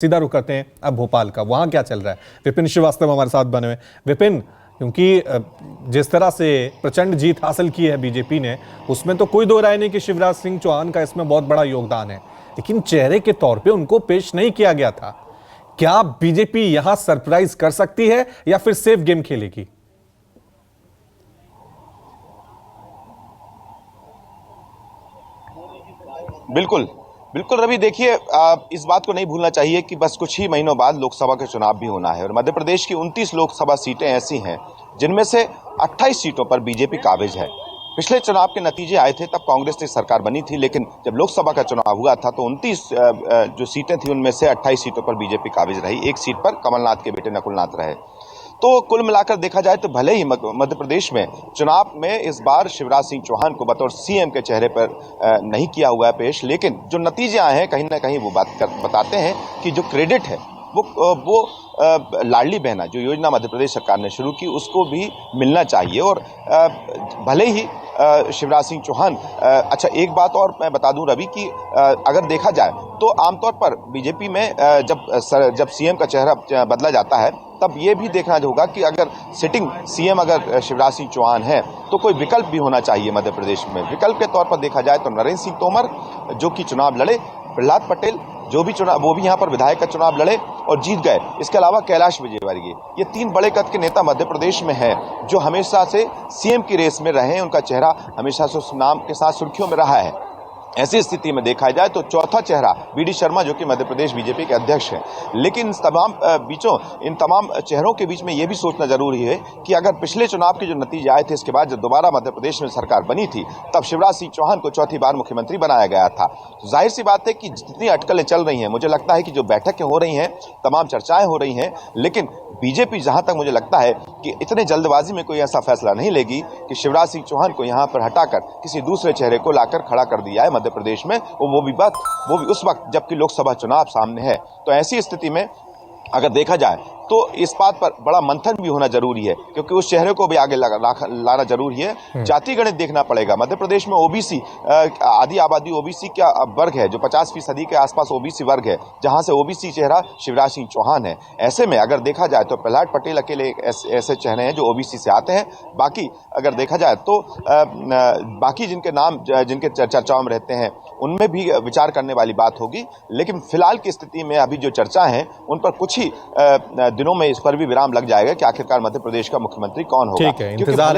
सीधा रुख करते हैं अब भोपाल का। वहां क्या चल रहा है? विपिन श्रीवास्तव हमारे साथ बने हुए। विपिन, क्योंकि जिस तरह से प्रचंड जीत हासिल की है बीजेपी ने, उसमें तो कोई दो राय नहीं कि शिवराज सिंह चौहान का इसमें बहुत बड़ा योगदान है, लेकिन चेहरे के तौर पे उनको पेश नहीं किया गया था। क्या बीजेपी यहां सरप्राइज कर सकती है या फिर सेफ गेम खेलेगी? बिल्कुल बिल्कुल रवि, देखिए इस बात को नहीं भूलना चाहिए कि बस कुछ ही महीनों बाद लोकसभा के चुनाव भी होना है और मध्य प्रदेश की 29 लोकसभा सीटें ऐसी हैं जिनमें से 28 सीटों पर बीजेपी काबिज है। पिछले चुनाव के नतीजे आए थे तब कांग्रेस की सरकार बनी थी, लेकिन जब लोकसभा का चुनाव हुआ था तो 29 जो सीटें थी उनमें से 28 सीटों पर बीजेपी काबिज रही। एक सीट पर कमलनाथ के बेटे नकुलनाथ रहे। तो कुल मिलाकर देखा जाए तो भले ही मध्य प्रदेश में चुनाव में इस बार शिवराज सिंह चौहान को बतौर सीएम के चेहरे पर नहीं किया हुआ है पेश, लेकिन जो नतीजे आए हैं कहीं ना कहीं वो बताते हैं कि जो क्रेडिट है वो लाडली बहना जो योजना मध्य प्रदेश सरकार ने शुरू की उसको भी मिलना चाहिए। और भले ही शिवराज सिंह चौहान, अच्छा एक बात और मैं बता दूं रवि कि अगर देखा जाए तो आमतौर पर बीजेपी में जब सीएम का चेहरा बदला जाता है तब ये भी देखना होगा कि अगर सिटिंग सीएम अगर शिवराज सिंह चौहान है तो कोई विकल्प भी होना चाहिए मध्य प्रदेश में। विकल्प के तौर पर देखा जाए तो नरेंद्र सिंह तोमर जो कि चुनाव लड़े, प्रहलाद पटेल जो भी चुनाव वो भी यहाँ पर विधायक का चुनाव लड़े और जीत गए। इसके अलावा कैलाश विजयवर्गीय, ये 3 बड़े कद के नेता मध्य प्रदेश में हैं जो हमेशा से सीएम की रेस में रहे हैं। उनका चेहरा हमेशा से उस नाम के साथ सुर्खियों में रहा है। ऐसी स्थिति में देखा जाए तो चौथा चेहरा बीडी शर्मा जो कि मध्य प्रदेश बीजेपी के अध्यक्ष हैं, लेकिन इन तमाम चेहरों के बीच में यह भी सोचना जरूरी है कि अगर पिछले चुनाव के जो नतीजे आए थे इसके बाद जब दोबारा मध्य प्रदेश में सरकार बनी थी तब शिवराज सिंह चौहान को चौथी बार मुख्यमंत्री बनाया गया था। तो जाहिर सी बात है कि जितनी अटकलें चल रही हैं, मुझे लगता है कि जो बैठकें हो रही हैं, तमाम चर्चाएं हो रही हैं, लेकिन बीजेपी जहां तक मुझे लगता है कि इतने जल्दबाजी में कोई ऐसा फैसला नहीं लेगी कि शिवराज सिंह चौहान को यहां पर हटाकर किसी दूसरे चेहरे को लाकर खड़ा कर दिया है मध्य प्रदेश में, वो भी उस वक्त जबकि लोकसभा चुनाव सामने है। तो ऐसी स्थिति में अगर देखा जाए तो इस बात पर बड़ा मंथन भी होना जरूरी है, क्योंकि उस चेहरे को भी आगे लाना जरूरी है। जाति गणित देखना पड़ेगा। मध्य प्रदेश में ओबीसी आधी आबादी ओबीसी का वर्ग है, जो 50% के आसपास ओबीसी वर्ग है, जहां से ओबीसी चेहरा शिवराज सिंह चौहान है। ऐसे में अगर देखा जाए तो प्रहलाद पटेल अकेले ऐसे चेहरे हैं जो ओबीसी से आते हैं। बाकी अगर देखा जाए तो बाकी जिनके चर्चाओं में रहते हैं उनमें भी विचार करने वाली बात होगी, लेकिन फिलहाल की स्थिति में अभी जो चर्चा है उन पर कुछ ही दिनों में इस पर भी विराम लग जाएगा कि आखिरकार मध्य प्रदेश का मुख्यमंत्री कौन होगा। ठीक है, इंतजार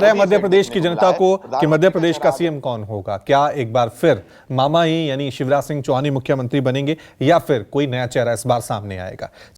है मध्य प्रदेश की जनता को कि मध्य प्रदेश का सीएम कौन होगा। क्या एक बार फिर मामा ही यानी शिवराज सिंह चौहान ही मुख्यमंत्री बनेंगे या फिर कोई नया चेहरा इस बार सामने आएगा?